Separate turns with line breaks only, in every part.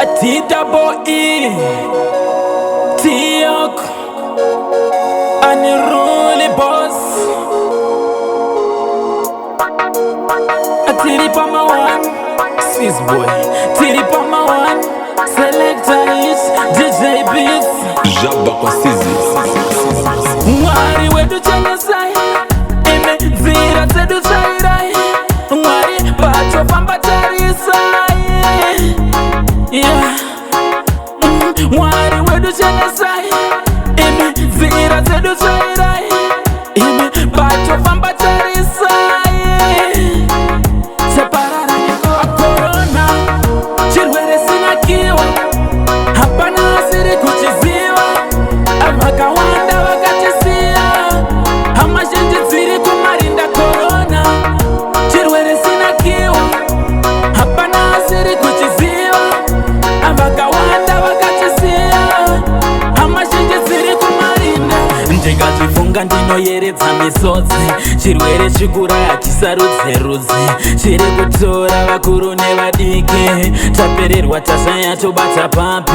A T-double-E T-Yok Unruly boss A T-Pama one Sis boy T-Pama one Selector is DJ Beats
Jabba kwa Sizi
Mwari wetu chenye sai Ime zira zedu chairai Mwari pacho pamba charisai Yeah Mwari wedu chenye sai Ime zira zedu chairai Ime pacho pamba charisai Separara niko corona Chirwere sina kiwa Hapana asiri kuchiziwa Amakawanda wakachisia Hamashenji ziri kumarinda corona Chirwere sina kiwa Hapana asiri kuchiziwa Amakawanda wakachisia Hamashenji ziri kumarinda Ndikachifunga ndinoyeredza misodzi Chirwere chikuraya chisarudze chiri kutora vakuru nevadiki tapererwa tashaya tobata papi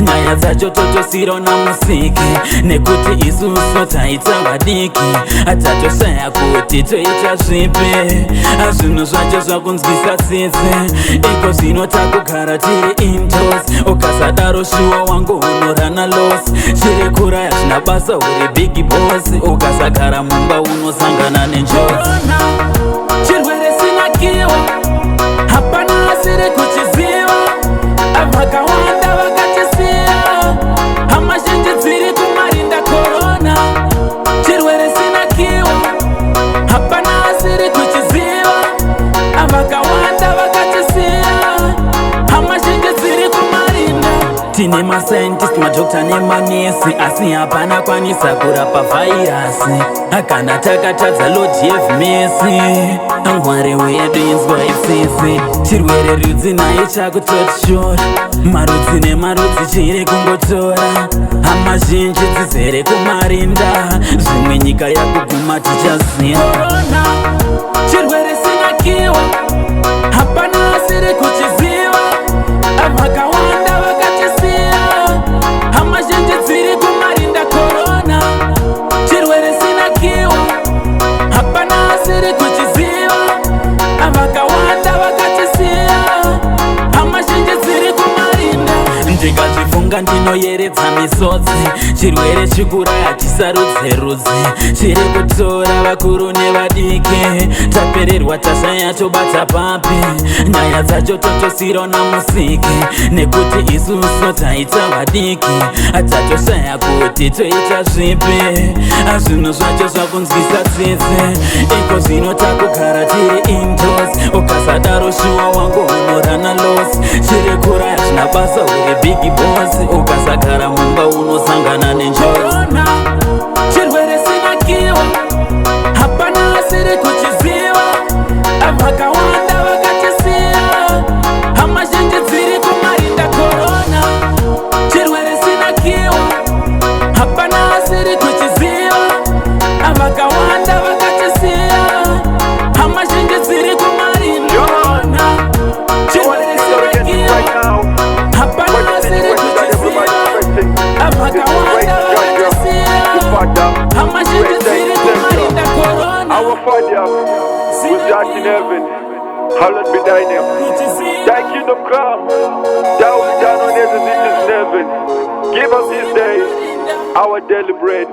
nyaya dzacho totosiro namusiki nekuti isusu taita vadiki atatoshaya kuti toita zvipi zvinhu zvacho zvakunzwisa tsitsi iko zvino takugara tiri indoors ukasadaro shuwa wangu unorana los chiri kuraya zvina basa uri big boss ukasagara mumba unosangana nenjodzi chirwere sina kiwa hapana asiri kuchiziwa avakawanda vakachisiya hamashenji dziri kumarinda corona chirwere sina kiwa hapana asiri kuchiziwa avakawanda vakachisiya hamashenji dziri kumarinda tine mascientist madokta nemanesi asi hapana kwanisa kurapa vhairasi akana takatadza lodiev mesi mwari wedu inzwa isisi chirwere rudzi naye chakutoshora marudzi nemarudzi chiri kungotora hama zhinji dzizere kumarinda zvimwe nyika yakuguma tichaziva corona chirwere sina kiwa hapana asiri kuchiziva avakawanda vakachisiya hama zhinji dziri kumarinda corona chirwere sina kiwa hapana asiri kuchiziva avakawanda vakachisiya hama zhinji dziri kumarinda ndikazvifunga ndinoyeredza misodzi chirwere chikuraya chisarudze chiri kutora vakuru nevadiki tapererwa tashaya tobata papi nyaya dzacho totosiro namusiki nekuti isusu taita vadiki atatoshaya kuti toita zvipi zvinhu zvacho zvakunzwisa tsitsi iko zvino takugara tiri indoors ukasadaro shuwa wangu unorana los chiri kuraya zvina basa uri big boss ukasagara mumba unosangana nenjodzi chirwere sina kiwa hapana asiri kuchiziva avakawanda vakachisiya hama zhinji dziri kumarinda corona chirwere sina kiwa hapana asiri kuchiziva avakawanda vakachisiya hama zhinji dziri kumarinda corona chirwere sina kiwa hapana asiri kuchiziva avakawanda vakachisiya hama zhinji dziri kumarinda corona.
Our Father, who art in heaven, hallowed be thy name. Thy kingdom come, thy will be done on earth as it is in heaven. Give us this day our daily bread.